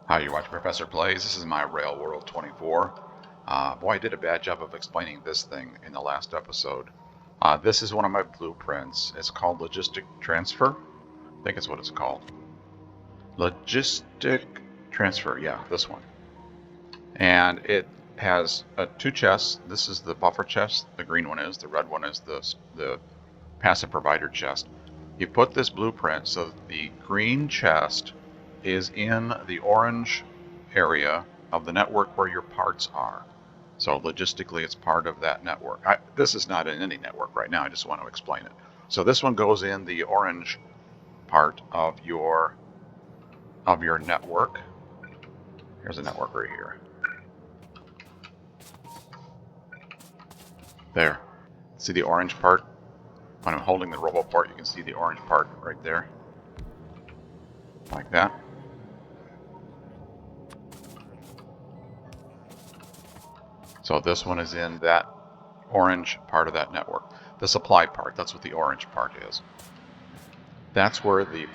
Hi, you watch Professor Plays. This is my Rail World 24. Boy, I did a bad job of explaining this thing in the last episode. This is one of my blueprints. It's called Logistic Transfer. I think it's what it's called. Logistic Transfer, yeah, this one. And it has two chests. This is the buffer chest, the green one is. The red one is the passive provider chest. You put this blueprint so that the green chest is in the orange area of the network where your parts are. So logistically, it's part of that network. This is not in any network right now. I just want to explain it. So this one goes in the orange part of your network. Here's a network right here. There. See the orange part? When I'm holding the robo port, you can see the orange part right there. Like that. So this one is in that orange part of that network. The supply part, that's what the orange part is. That's where the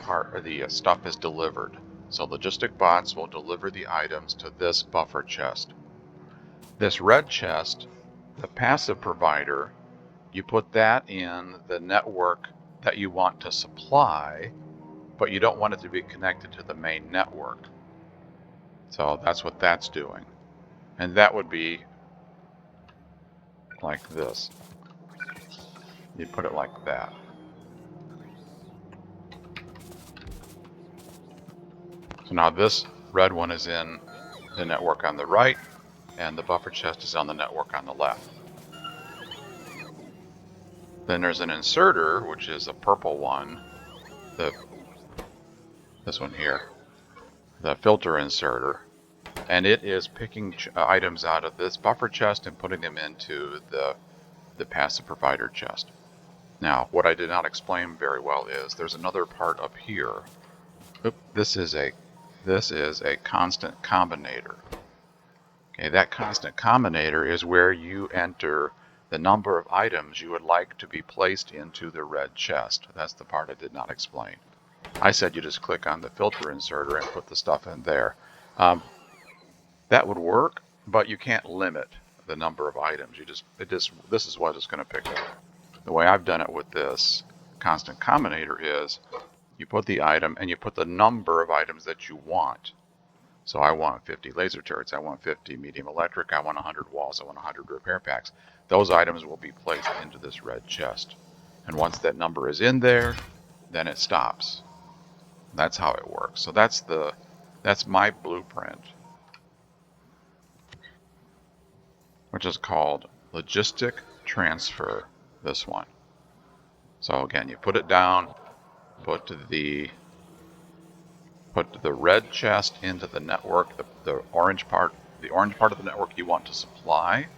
stuff is delivered. So logistic bots will deliver the items to this buffer chest. This red chest, the passive provider, you put that in the network that you want to supply, but you don't want it to be connected to the main network. So that's what that's doing. And that would be like this. You put it like that. So now this red one is in the network on the right, and the buffer chest is on the network on the left. Then there's an inserter, which is a purple one, this one here, the filter inserter, and it is picking items out of this buffer chest and putting them into the passive provider chest. Now, what I did not explain very well is there's another part up here. This is a constant combinator. Okay, that constant combinator is where you enter the number of items you would like to be placed into the red chest. That's the part I did not explain. I said you just click on the filter inserter and put the stuff in there. That would work, but you can't limit the number of items. This is what it's going to pick up. The way I've done it with this constant combinator is you put the item and you put the number of items that you want. So I want 50 laser turrets, I want 50 medium electric, I want 100 walls, I want 100 repair packs. Those items will be placed into this red chest. And once that number is in there, then it stops. That's how it works. So that's my blueprint, which is called Logistic Transfer, this one. So again, you put it down, put the red chest into the network, the orange part of the network you want to supply,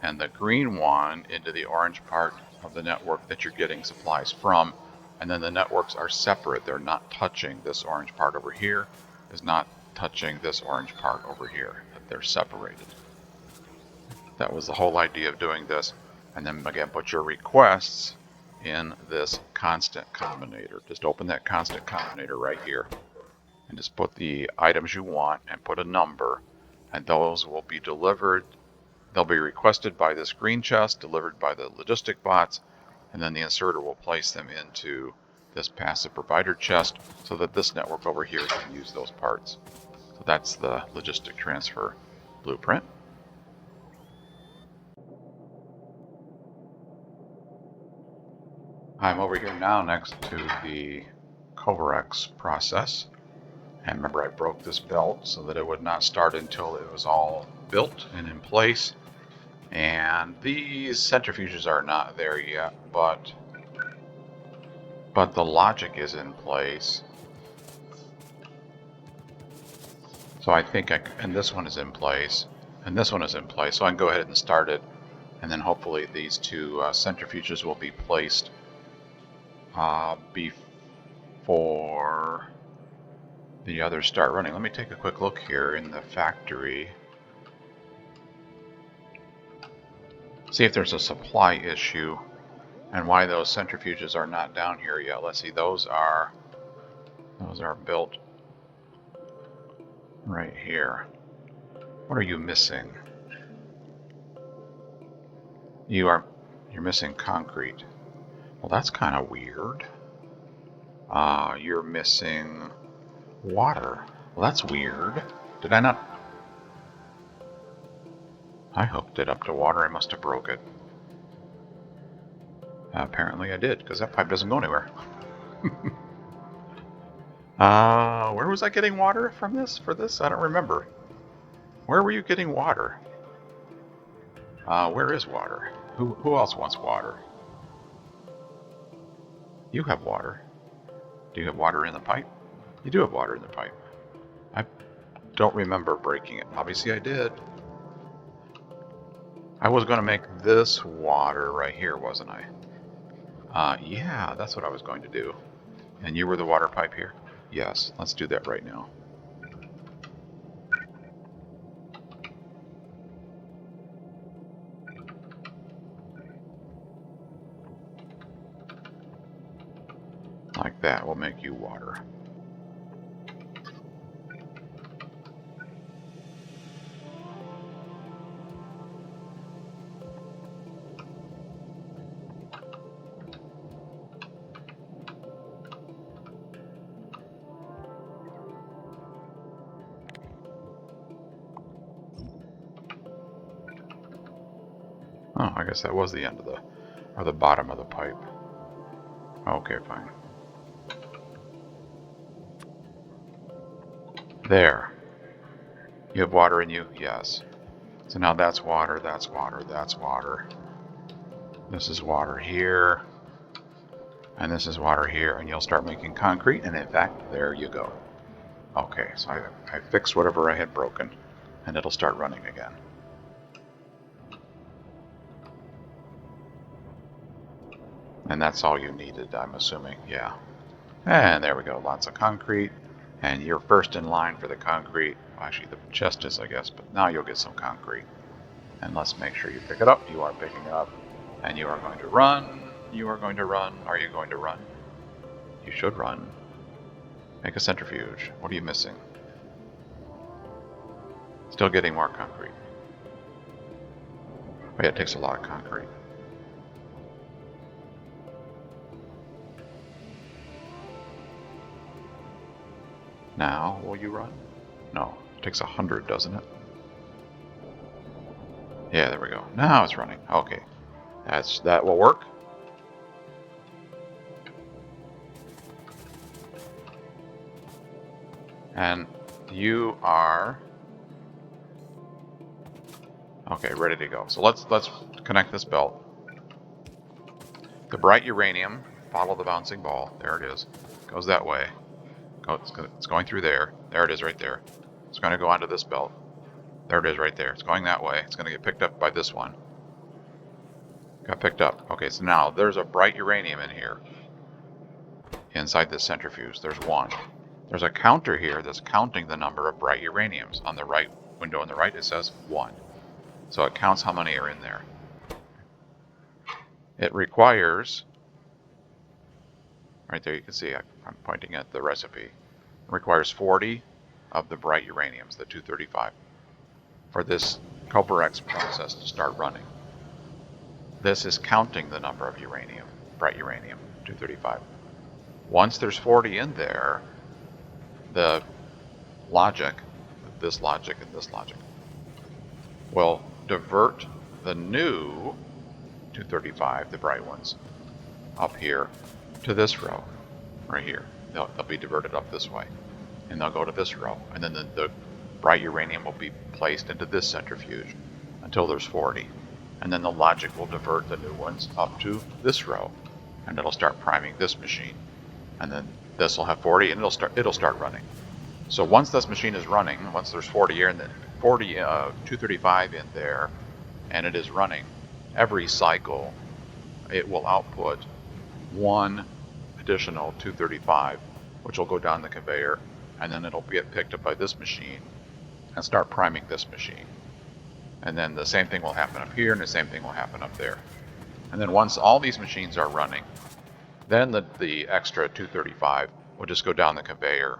and the green one into the orange part of the network that you're getting supplies from. And then the networks are separate. They're not touching. This orange part over here is not touching this orange part over here. They're separated. That was the whole idea of doing this. And then again, put your requests in this constant combinator. Just open that constant combinator right here and just put the items you want and put a number, and those will be delivered. They'll be requested by this green chest, delivered by the logistic bots, and then the inserter will place them into this passive provider chest so that this network over here can use those parts. So that's the logistic transfer blueprint. I'm over here now next to the Covarex process. And remember, I broke this belt so that it would not start until it was all built and in place. And these centrifuges are not there yet, but the logic is in place. So I think and this one is in place, and this one is in place. So I can go ahead and start it, and then hopefully these two centrifuges will be placed before the others start running. Let me take a quick look here in the factory. See if there's a supply issue and why those centrifuges are not down here yet. Let's see, those are built. Right here. What are you missing? You're missing concrete. Well, that's kind of weird. You're missing water. Well, that's weird. Did I not? I hooked it up to water. I must have broke it. Apparently I did, because that pipe doesn't go anywhere. Where was I getting water from this? For this? I don't remember. Where were you getting water? Where is water? Who else wants water? You have water. Do you have water in the pipe? You do have water in the pipe. I don't remember breaking it. Obviously I did. I was going to make this water right here, wasn't I? Yeah, that's what I was going to do. And you were the water pipe here? Yes, let's do that right now. Like that will make you water. Oh, I guess that was the end of the bottom of the pipe. Okay, fine. There. You have water in you? Yes. So now that's water, that's water, that's water. This is water here. And this is water here. And you'll start making concrete. And in fact, there you go. Okay, so I fixed whatever I had broken. And it'll start running again. And that's all you needed, I'm assuming. Yeah. And there we go. Lots of concrete. And you're first in line for the concrete. Well, actually, the chest is, I guess. But now you'll get some concrete. And let's make sure you pick it up. You are picking it up. And you are going to run. You are going to run. Are you going to run? You should run. Make a centrifuge. What are you missing? Still getting more concrete. Oh yeah, it takes a lot of concrete. Now, will you run? No, it takes 100, doesn't it? Yeah, there we go. Now it's running. Okay, that will work. And you are okay, ready to go. So let's connect this belt. The bright uranium, follow the bouncing ball. There it is. Goes that way. It's going through there. There it is right there. It's going to go onto this belt. There it is right there. It's going that way. It's going to get picked up by this one. Got picked up. Okay, so now there's a bright uranium in here. Inside this centrifuge, there's one. There's a counter here that's counting the number of bright uraniums. On the right window on the right, it says 1. So it counts how many are in there. It requires, right there you can see I'm pointing at the recipe. It requires 40 of the bright uraniums, the 235, for this CopperX process to start running. This is counting the number of uranium, bright uranium, 235. Once there's 40 in there, the logic, this logic and this logic, will divert the new 235, the bright ones, up here to this row, right here. They'll be diverted up this way, and they'll go to this row, and then the bright uranium will be placed into this centrifuge until there's 40, and then the logic will divert the new ones up to this row, and it'll start priming this machine, and then this will have 40, and it'll start running. So once this machine is running, once there's 40 here and then 40 235 in there, and it is running, every cycle it will output one additional 235, which will go down the conveyor, and then it'll get picked up by this machine and start priming this machine. And then the same thing will happen up here, and the same thing will happen up there. And then once all these machines are running, then the extra 235 will just go down the conveyor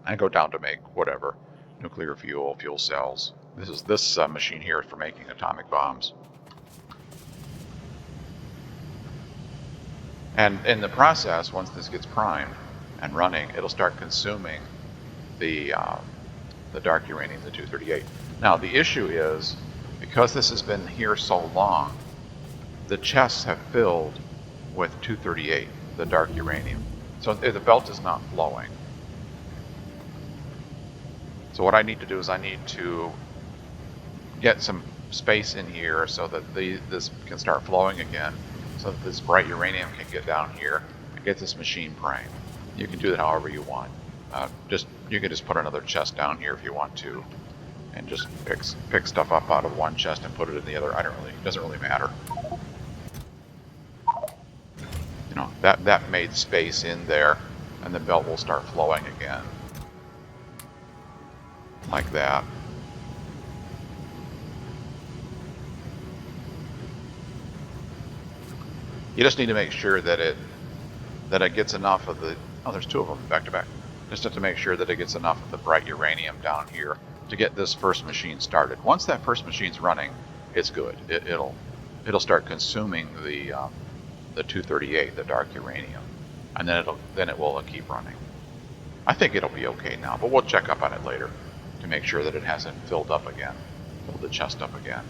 and go down to make whatever, nuclear fuel, fuel cells. This machine here for making atomic bombs. And in the process, once this gets primed and running, it'll start consuming the dark uranium, the 238. Now the issue is, because this has been here so long, the chests have filled with 238, the dark uranium. So the belt is not flowing. So what I need to do is I need to get some space in here so that this can start flowing again, so that this bright uranium can get down here and get this machine primed. You can do that however you want. You can just put another chest down here if you want to, and just pick stuff up out of one chest and put it in the other. It doesn't really matter. You know, that made space in there, and the belt will start flowing again, like that. You just need to make sure that it gets enough of the, oh, there's two of them back to back. Just have to make sure that it gets enough of the bright uranium down here to get this first machine started. Once that first machine's running, it's good. It'll start consuming the 238, the dark uranium, and then it will keep running. I think it'll be okay now, but we'll check up on it later to make sure that it hasn't filled the chest up again.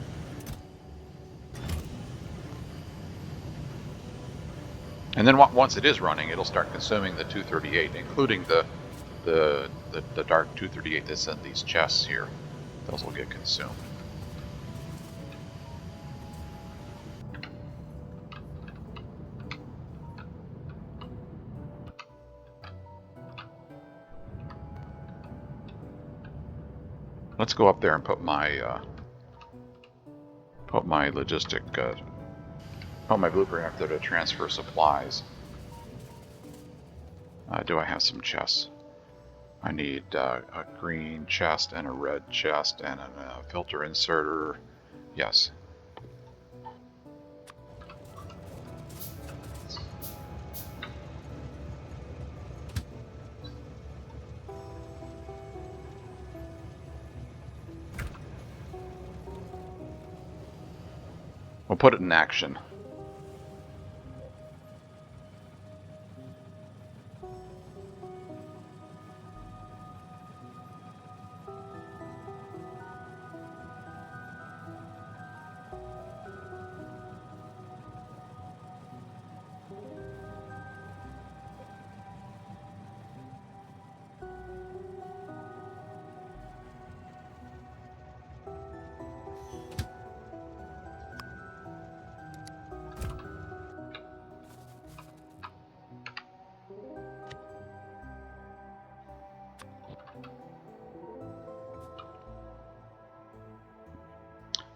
And then once it is running, it'll start consuming the 238, including the dark 238 that's in these chests here. Those will get consumed. Let's go up there and put my my blueprint up there to transfer supplies. Do I have some chests? I need a green chest and a red chest and a filter inserter. Yes. We'll put it in action.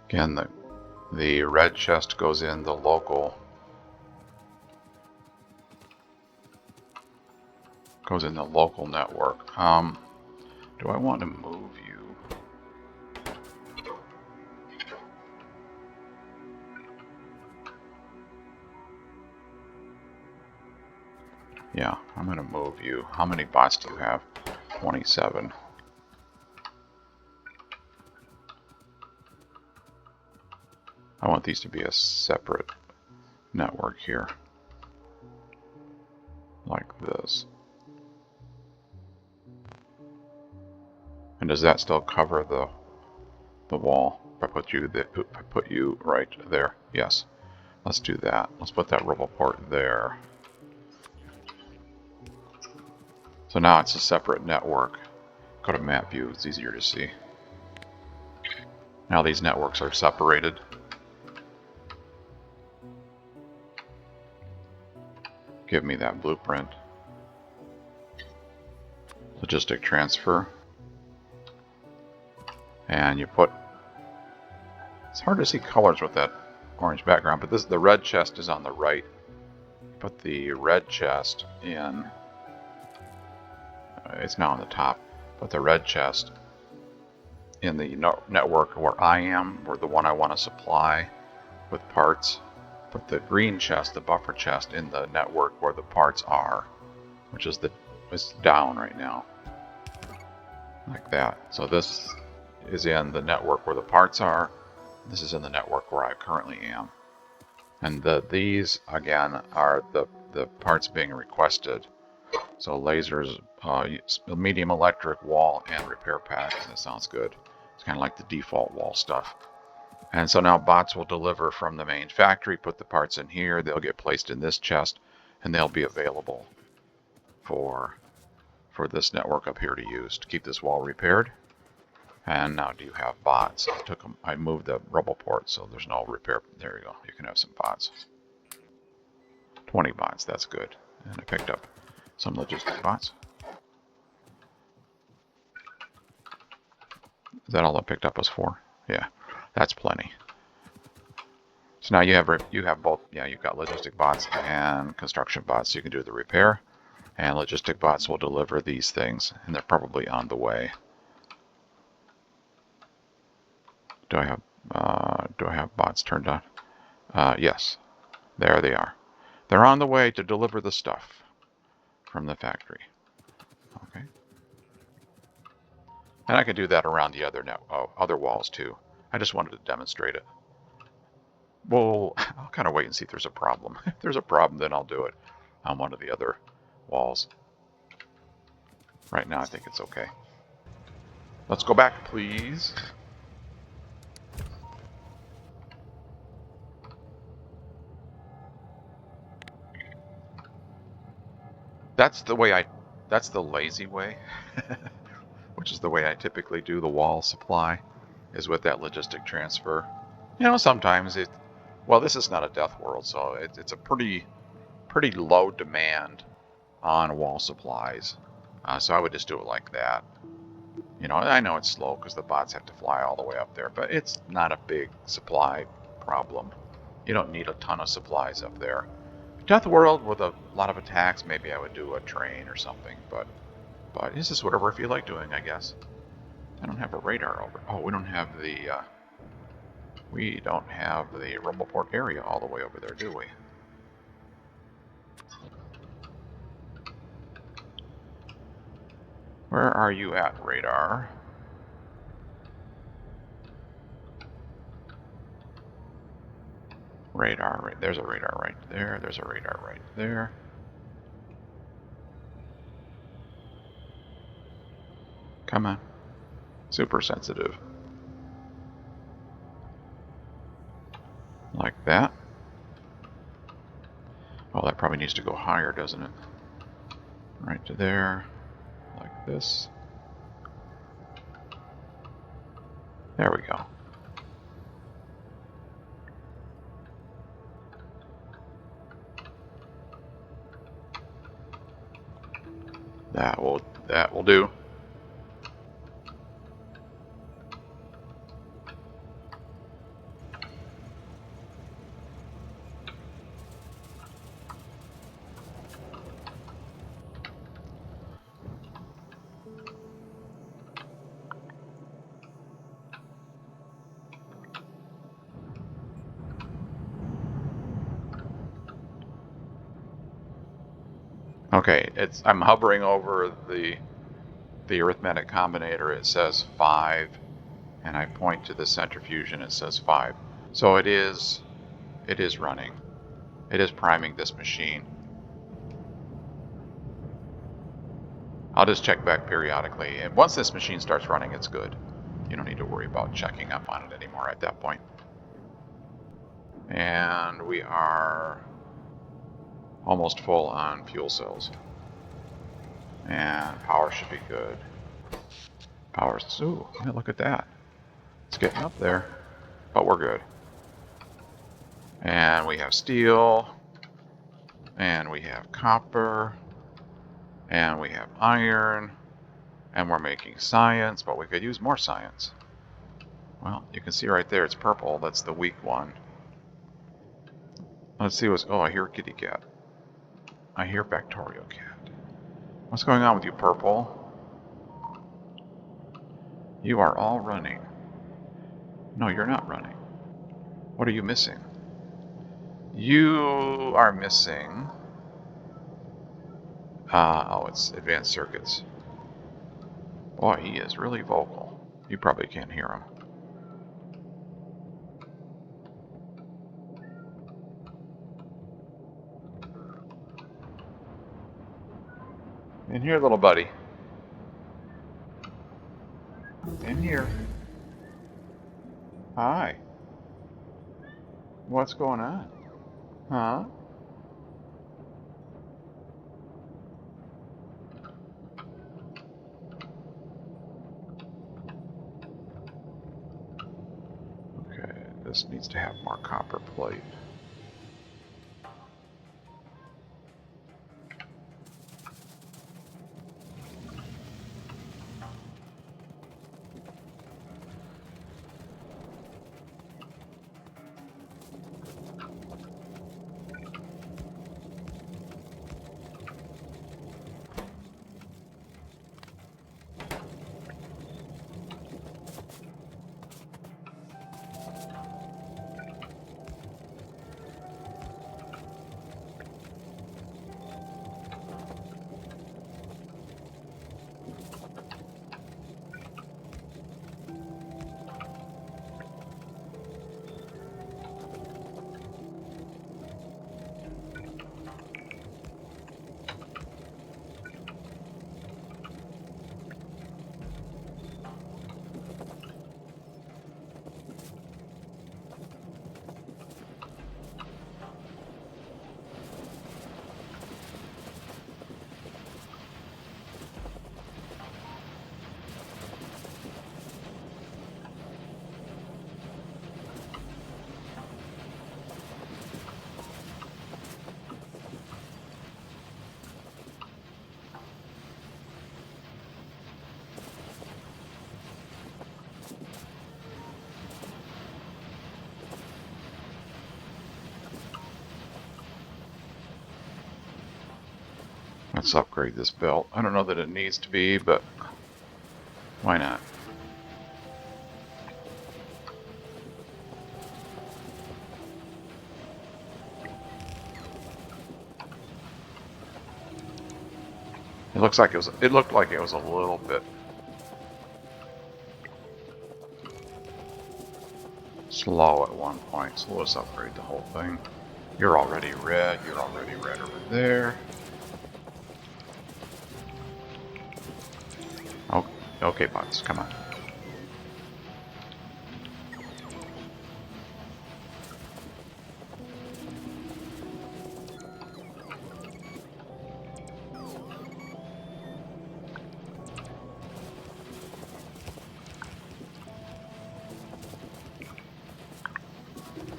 Again, the red chest goes in the local network. Do I want to move you? Yeah, I'm going to move you. How many bots do you have? 27. I want these to be a separate network here, like this. And does that still cover the wall? If I put you right there. Yes. Let's do that. Let's put that rubble port there. So now it's a separate network. Go to map view, it's easier to see. Now these networks are separated. Give me that blueprint. Logistic transfer. And you put, it's hard to see colors with that orange background, but the red chest is on the right. Put the red chest in, it's now on the top. Put the red chest in the network where I am, or the one I want to supply with parts. Put the green chest, the buffer chest, in the network where the parts are, which is it's down right now. like that. So this is in the network where the parts are. This is in the network where I currently am. And these, again, are the parts being requested. So lasers, medium electric, wall, and repair pack. That sounds good. It's kind of like the default wall stuff. And so now bots will deliver from the main factory, put the parts in here, they'll get placed in this chest, and they'll be available for this network up here to use to keep this wall repaired. And now do you have bots? I moved the rubble port, so there's no repair. There you go. You can have some bots. 20 bots, that's good. And I picked up some logistic bots. Is that all I picked up was 4? Yeah, that's plenty. So now you have both. Yeah, you've got logistic bots and construction bots. So you can do the repair, and logistic bots will deliver these things, and they're probably on the way. Do I have bots turned on? Yes, there they are. They're on the way to deliver the stuff from the factory. Okay. And I can do that around the other walls too. I just wanted to demonstrate it. Well, I'll kind of wait and see if there's a problem. If there's a problem, then I'll do it on one of the other walls. Right now, I think it's okay. Let's go back, please. That's the lazy way, which is the way I typically do the wall supply, is with that logistic transfer. You know, sometimes this is not a death world, so it's a pretty low demand on wall supplies. So I would just do it like that. You know, I know it's slow because the bots have to fly all the way up there, but it's not a big supply problem. You don't need a ton of supplies up there. Death World with a lot of attacks, maybe I would do a train or something, but it's just whatever I feel like doing, I guess. I don't have a radar over. Oh, we don't have the rumble port area all the way over there, do we? Where are you at, radar? Radar, right there's a radar right there. There's a radar right there. Come on. Super sensitive. Like that. Oh, that probably needs to go higher, doesn't it? Right to there. Like this. There we go. That will do. Okay, I'm hovering over the arithmetic combinator. It says 5, and I point to the centrifuge and it says 5. So it is running. It is priming this machine. I'll just check back periodically, and once this machine starts running, it's good. You don't need to worry about checking up on it anymore at that point. And we are almost full on fuel cells. And power should be good. Ooh, yeah, look at that. It's getting up there, but we're good. And we have steel, and we have copper, and we have iron, and we're making science, but we could use more science. Well, you can see right there, it's purple. That's the weak one. Let's see what's... Oh, I hear kitty cat. I hear Factorio cat. What's going on with you, purple? You are all running. No, you're not running. What are you missing? You are missing... oh, it's advanced circuits. Boy, he is really vocal. You probably can't hear him. In here, little buddy. In here. Hi. What's going on? Huh? Okay, this needs to have more copper plate. Let's upgrade this belt. I don't know that it needs to be, but why not? It looks like it was. It looked like it was a little bit slow at one point. So let's upgrade the whole thing. You're already red. You're already red over there. Oh, okay, bots, come on.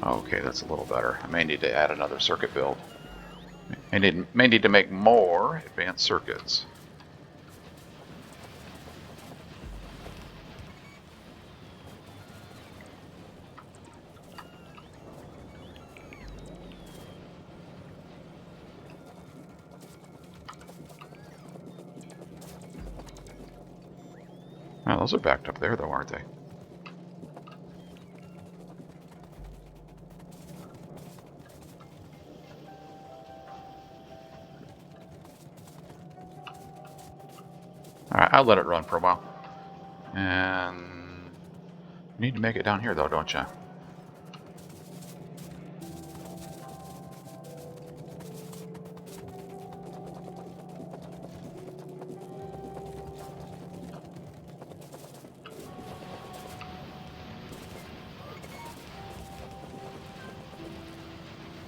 Okay, that's a little better. I may need to add another circuit build. I may need to make more advanced circuits. Well, those are backed up there, though, aren't they? Alright, I'll let it run for a while. And you need to make it down here, though, don't you?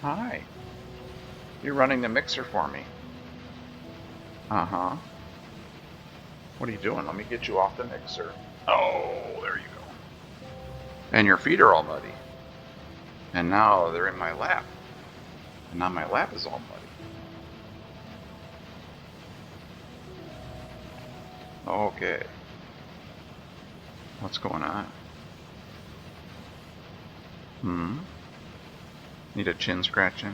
Hi. You're running the mixer for me. Uh-huh. What are you doing? Let me get you off the mixer. Oh, there you go. And your feet are all muddy. And now they're in my lap. And now my lap is all muddy. Okay. What's going on? Need a chin scratching?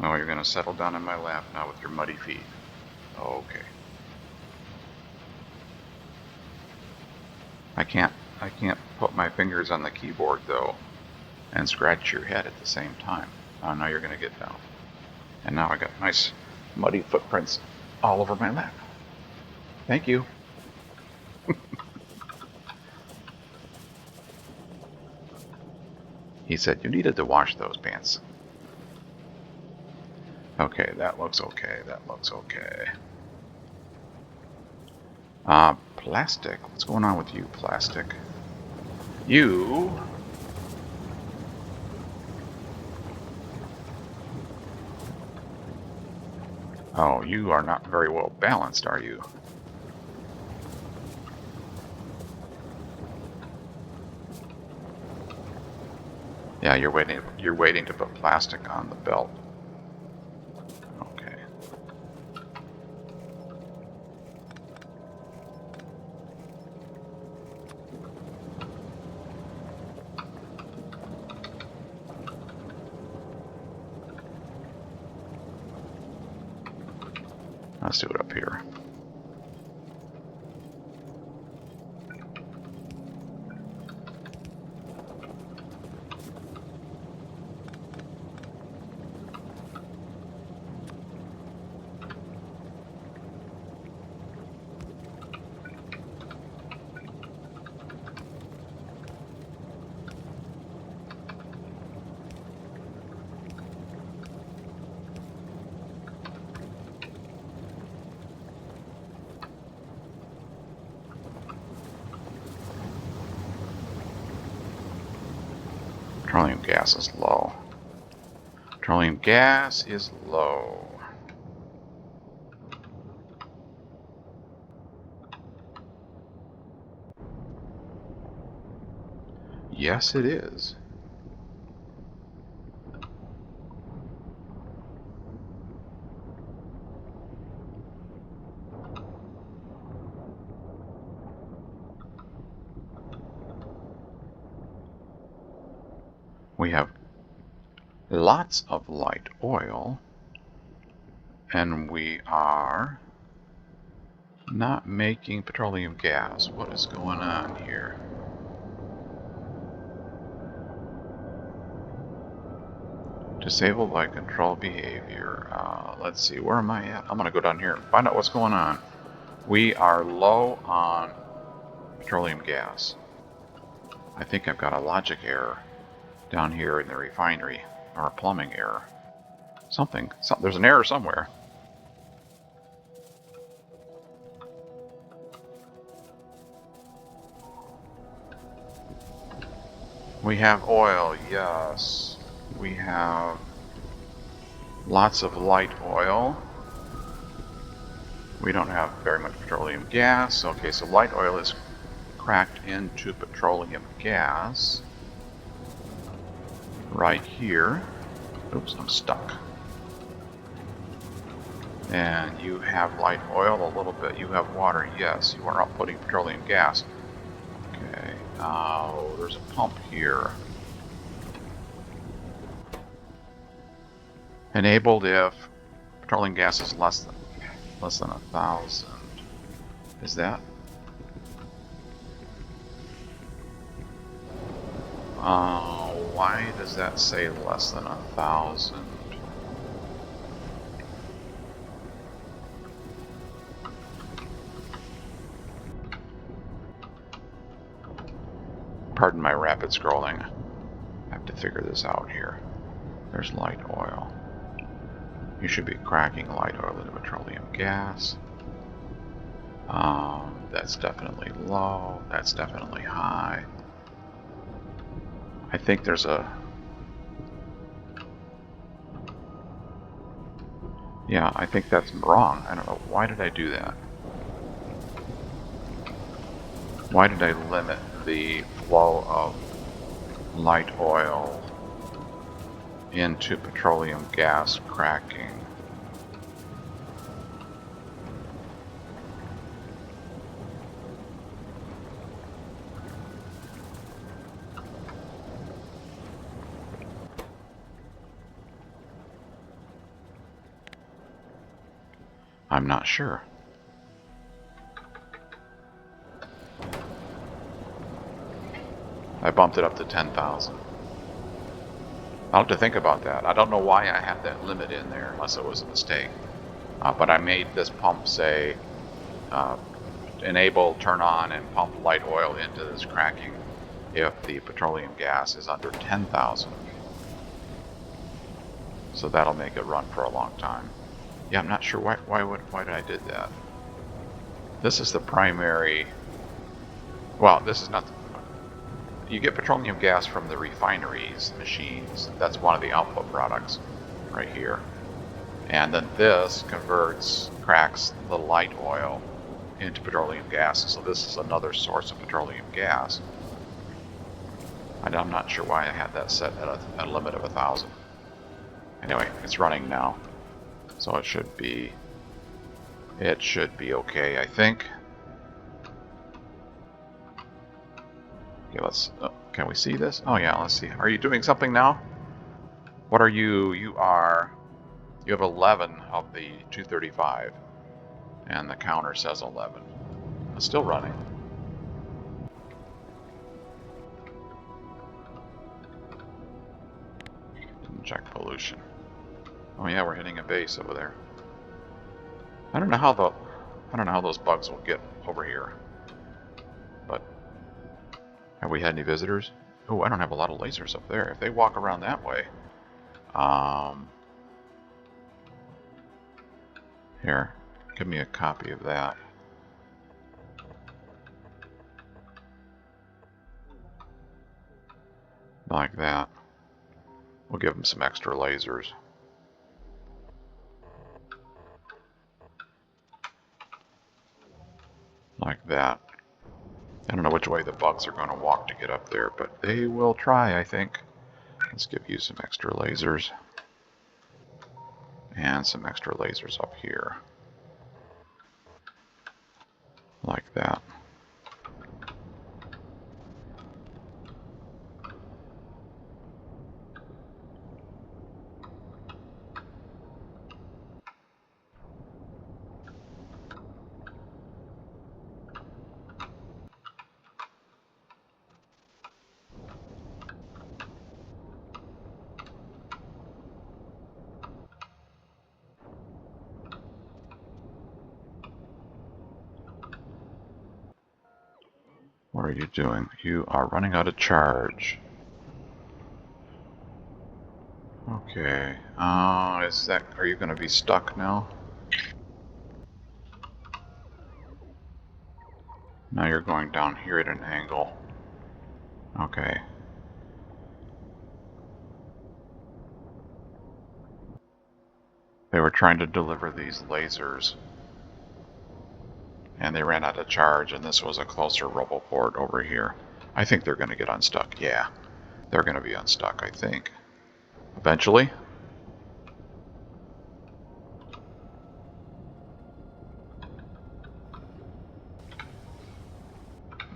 Oh, you're gonna settle down in my lap now with your muddy feet. Okay. I can't put my fingers on the keyboard though and scratch your head at the same time. Oh, now you're gonna get down. And now I got nice muddy footprints all over my lap. Thank you. He said you needed to wash those pants. Okay, that looks okay. That looks okay. Plastic. What's going on with you, plastic? You... Oh, you are not very well balanced, are you? Yeah, you're waiting to put plastic on the belt. Okay. Let's do it up here. Petroleum gas is low. Petroleum gas is low. Yes, it is. We have lots of light oil, and we are not making petroleum gas. What is going on here? Disabled by control behavior. Let's see, where am I at? I'm going to go down here and find out what's going on. We are low on petroleum gas. I think I've got a logic error down here in the refinery, or a plumbing error. Something. There's an error somewhere. We have oil, yes. We have lots of light oil. We don't have very much petroleum gas. Okay, so light oil is cracked into petroleum gas right here. Oops, I'm stuck. And you have light oil a little bit. You have water, yes. You are outputting petroleum gas. Okay, there's a pump here. Enabled if petroleum gas is less than 1,000. Is that? Why does that say less than 1,000? Pardon my rapid scrolling. I have to figure this out here. There's light oil. You should be cracking light oil into petroleum gas. That's definitely low. That's definitely high. I think there's a... Yeah, I think that's wrong. I don't know. Why did I do that? Why did I limit the flow of light oil into petroleum gas cracking? I'm not sure. I bumped it up to 10,000. I'll have to think about that. I don't know why I had that limit in there, unless it was a mistake. But I made this pump say, enable, turn on, and pump light oil into this cracking if the petroleum gas is under 10,000. So that'll make it run for a long time. Yeah, I'm not sure why did I did that. This is the primary. Well, this is not. You get petroleum gas from the refineries machines. That's one of the output products right here. And then this cracks the light oil into petroleum gas. So this is another source of petroleum gas. And I'm not sure why I had that set at a limit of 1,000. Anyway, it's running now. So it should be okay, I think. Okay, can we see this? Oh yeah, let's see. Are you doing something now? What are you? You have 11 of the 235. And the counter says 11. It's still running. Didn't check pollution. Oh yeah, we're hitting a base over there. I don't know how those bugs will get over here. But have we had any visitors? Oh, I don't have a lot of lasers up there. If they walk around that way, here, give me a copy of that. Like that. We'll give them some extra lasers. Like that. I don't know which way the bugs are going to walk to get up there, but they will try, I think. Let's give you some extra lasers. And some extra lasers up here. Like that. What are you doing? You are running out of charge. Okay. Are you going to be stuck now? Now you're going down here at an angle. Okay. They were trying to deliver these lasers. And they ran out of charge, and this was a closer roboport over here. I think they're going to get unstuck. Yeah. They're going to be unstuck, I think. Eventually.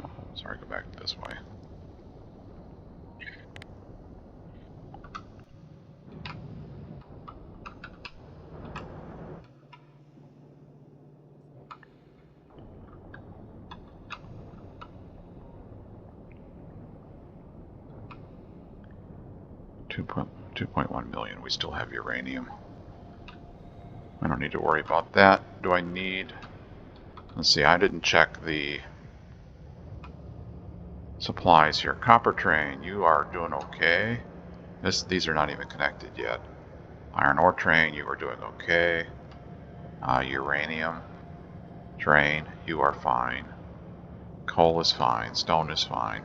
Oh, sorry, go back this way. $2.1 million. We still have uranium. I don't need to worry about that. Do I need... Let's see, I didn't check the supplies here. Copper train, you are doing okay. These are not even connected yet. Iron ore train, you are doing okay. Uranium train, you are fine. Coal is fine. Stone is fine.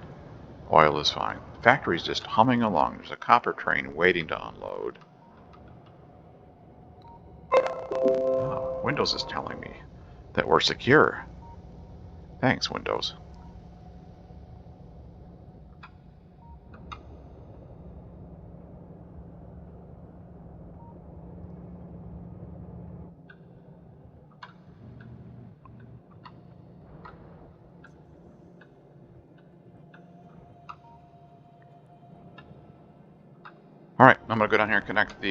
Oil is fine. Factory's just humming along. There's a copper train waiting to unload. Oh, Windows is telling me that we're secure. Thanks, Windows. Alright, I'm going to go down here and connect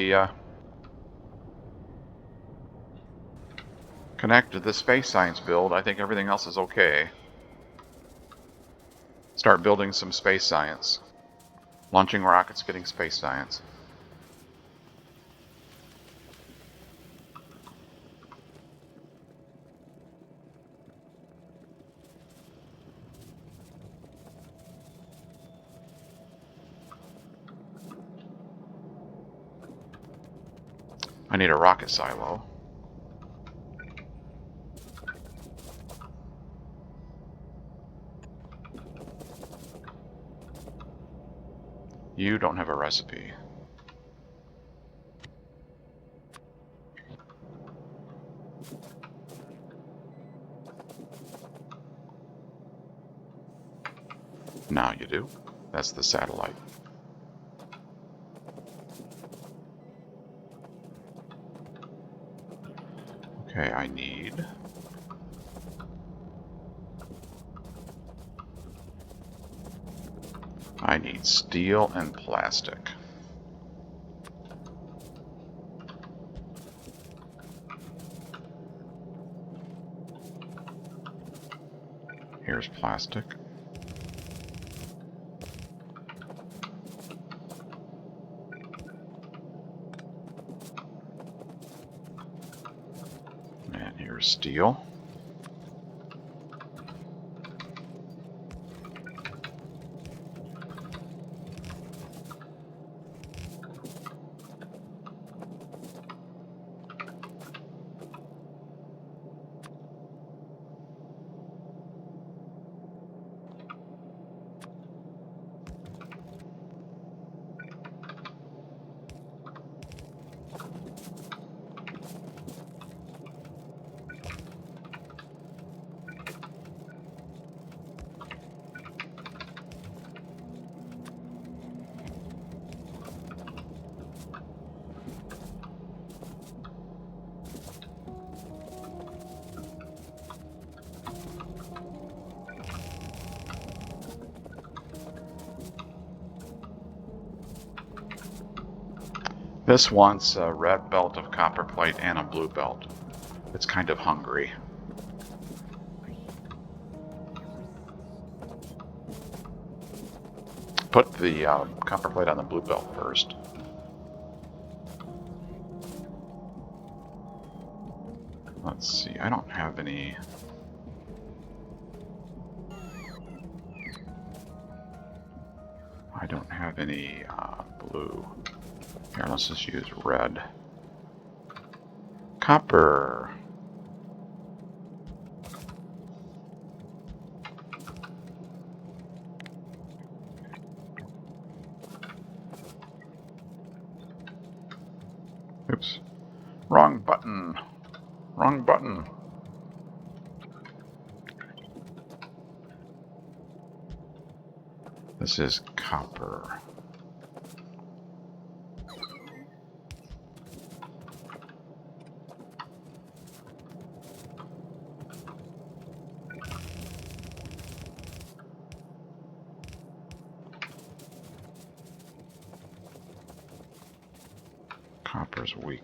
the space science build. I think everything else is okay. Start building some space science. Launching rockets, getting space science. I need a rocket silo. You don't have a recipe. Now you do. That's the satellite. Okay, I need steel and plastic. Here's plastic. And here's steel. This wants a red belt of copper plate and a blue belt. It's kind of hungry. Put the copper plate on the blue belt first. Let's see, I don't have any... blue. Here, let's just use red. Copper. Oops. Wrong button. Wrong button. This is copper. Copper's weak.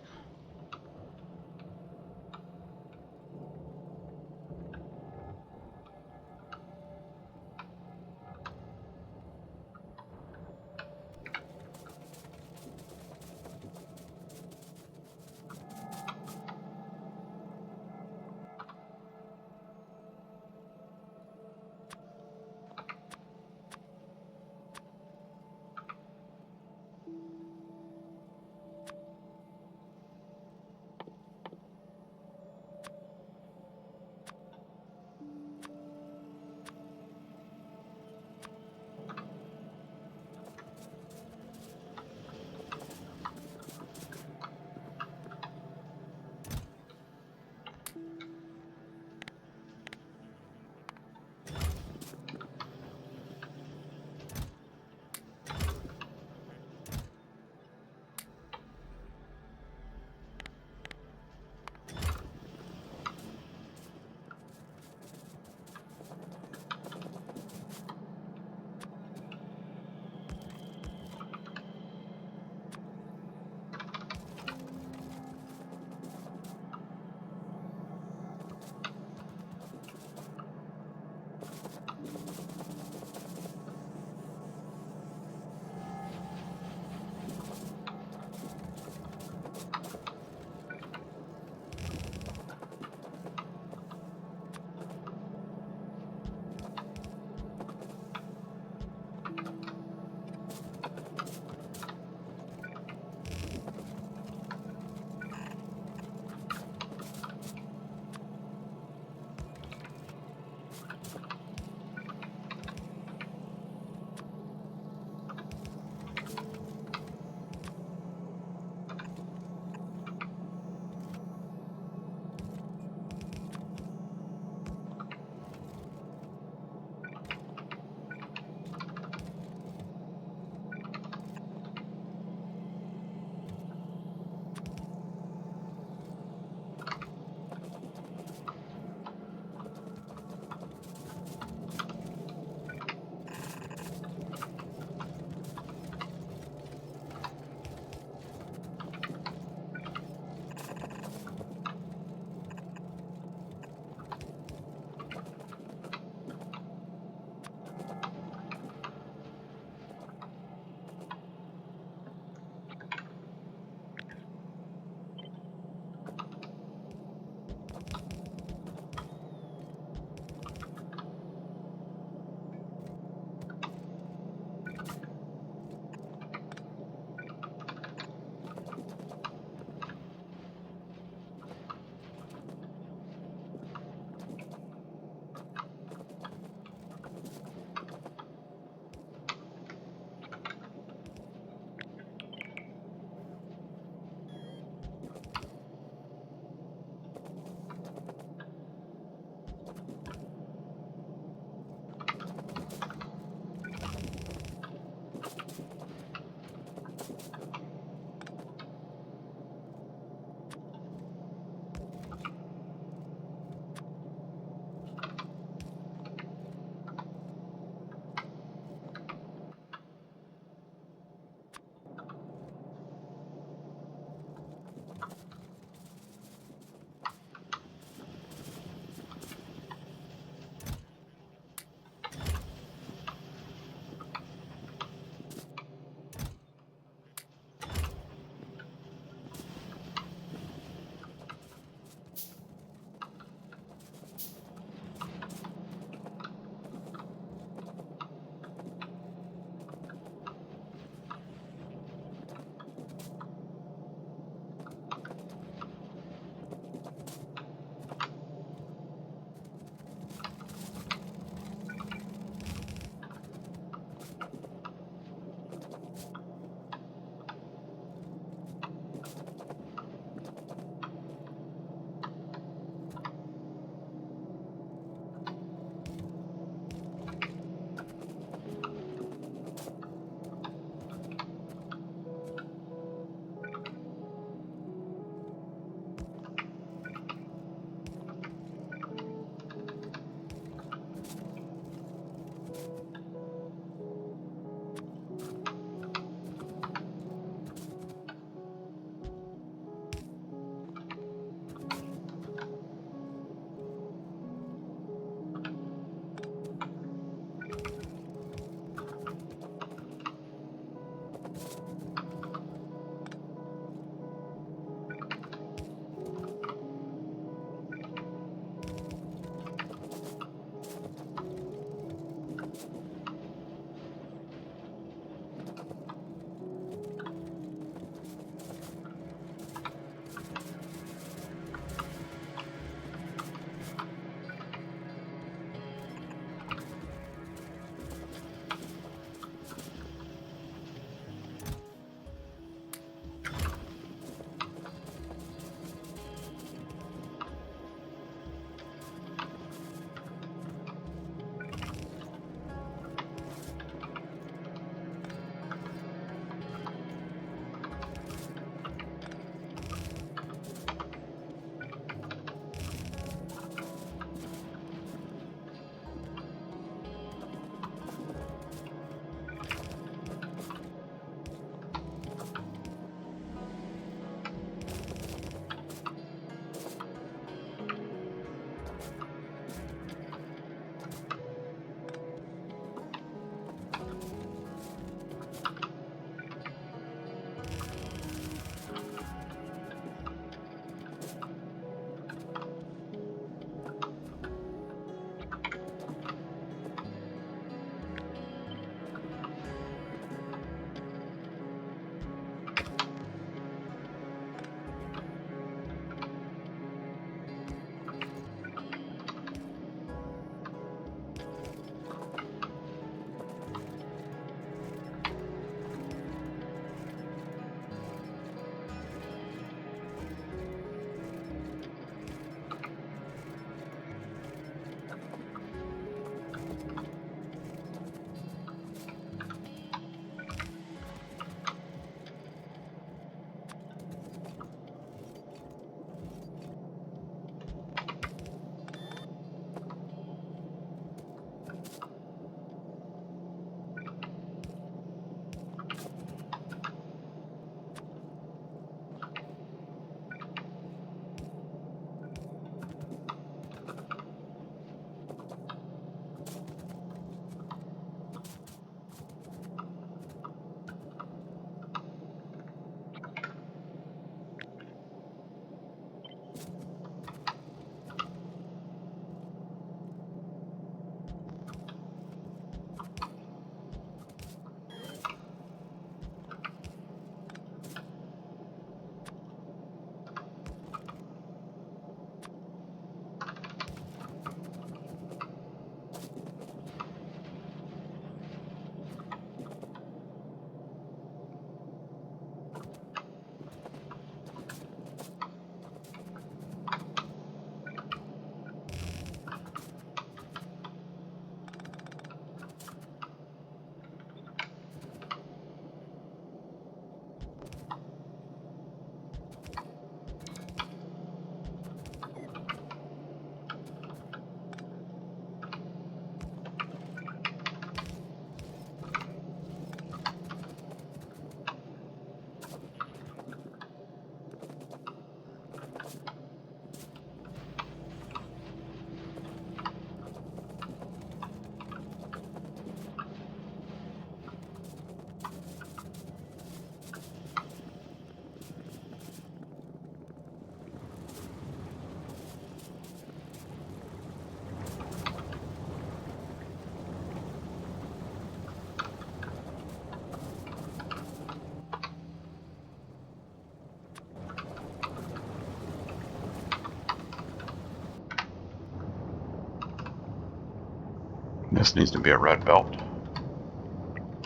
This needs to be a red belt,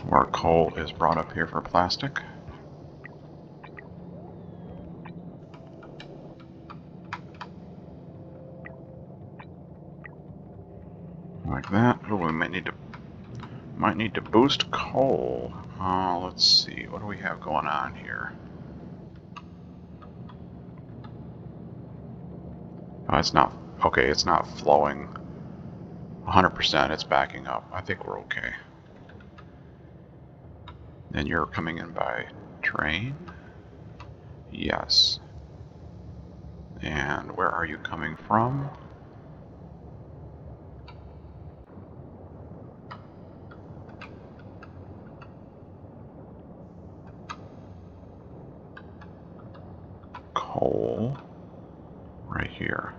where coal is brought up here for plastic. Like that. Oh, we might need to boost coal. Let's see. What do we have going on here? Oh, it's not. Okay, it's not flowing 100%. It's backing up. I think we're okay. And you're coming in by train? Yes. And where are you coming from? Coal. Right here.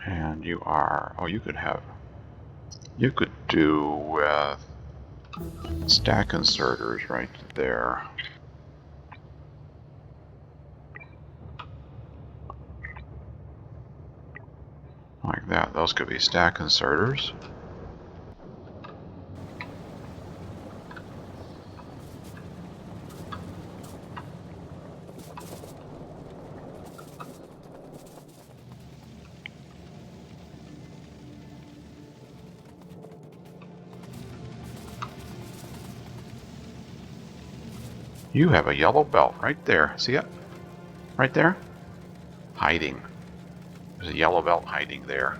And you are... Oh, you could do with stack inserters right there. Like that. Those could be stack inserters. You have a yellow belt right there. See it? Right there? Hiding. There's a yellow belt hiding there.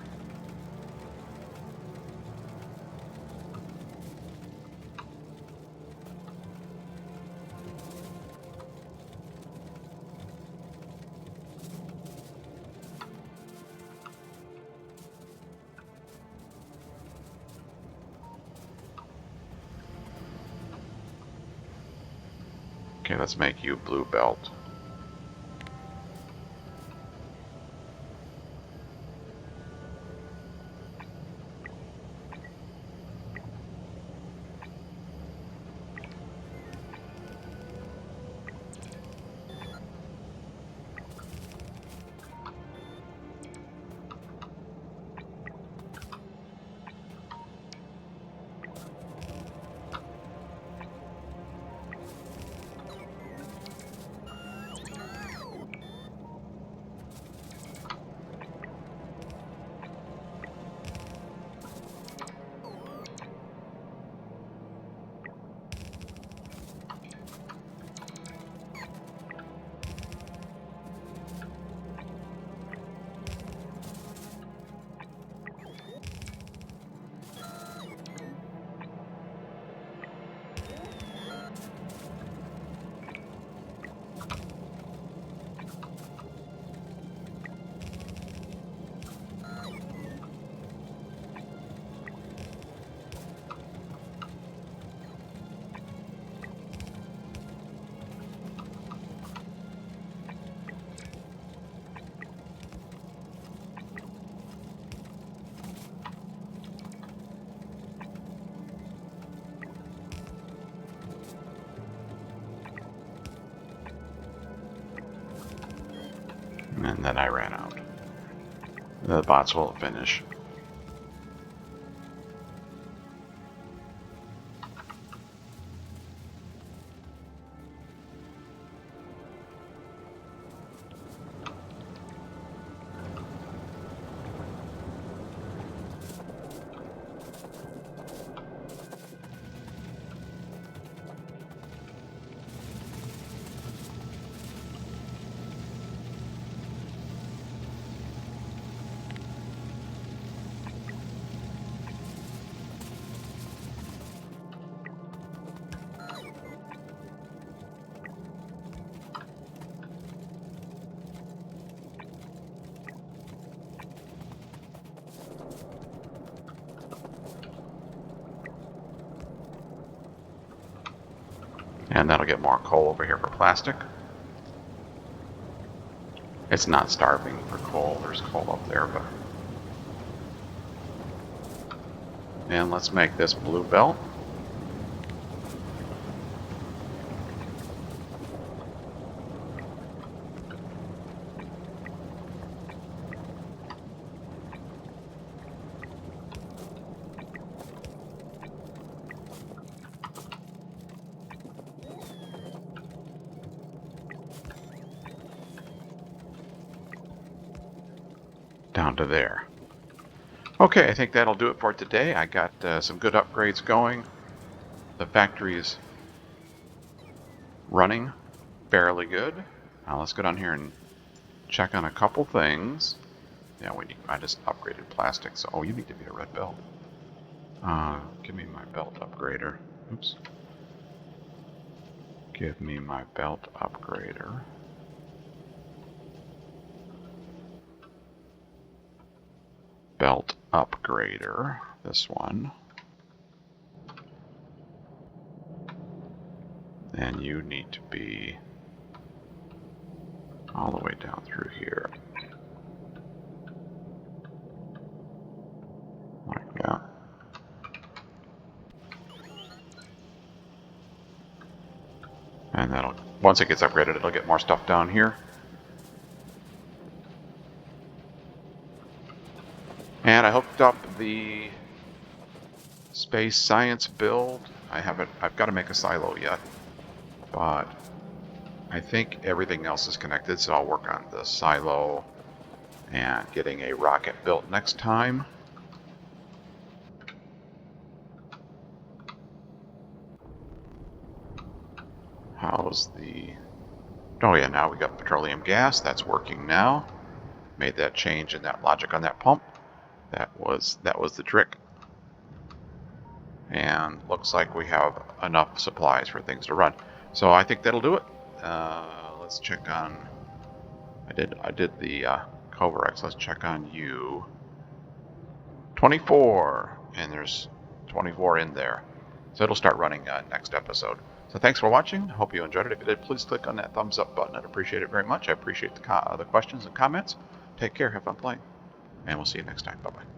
Okay, let's make you blue belt. And then I ran out. The bots will finish. And that'll get more coal over here for plastic. It's not starving for coal. There's coal up there, but... And let's make this blue belt. down to there. Okay, I think that'll do it for today. I got some good upgrades going. The factory is running fairly good. Now let's go down here and check on a couple things. Yeah, I just upgraded plastics. Oh, you need to be a red belt. Give me my belt upgrader. Oops. Give me my belt upgrader. Belt upgrader. This one. And you need to be all the way down through here. Like that. And that'll, once it gets upgraded, it'll get more stuff down here. And I hooked up the space science build. I've got to make a silo yet, but I think everything else is connected, so I'll work on the silo and getting a rocket built next time. How's the... Oh yeah, now we got petroleum gas. That's working now. Made that change in that logic on that pump. That was the trick. And looks like we have enough supplies for things to run. So I think that'll do it. Let's check on... I did the Covarex. Let's check on you. 24, and there's 24 in there. So it'll start running next episode. So thanks for watching. Hope you enjoyed it. If you did, please click on that thumbs up button. I'd appreciate it very much. I appreciate the questions and comments. Take care. Have fun playing. And we'll see you next time. Bye-bye.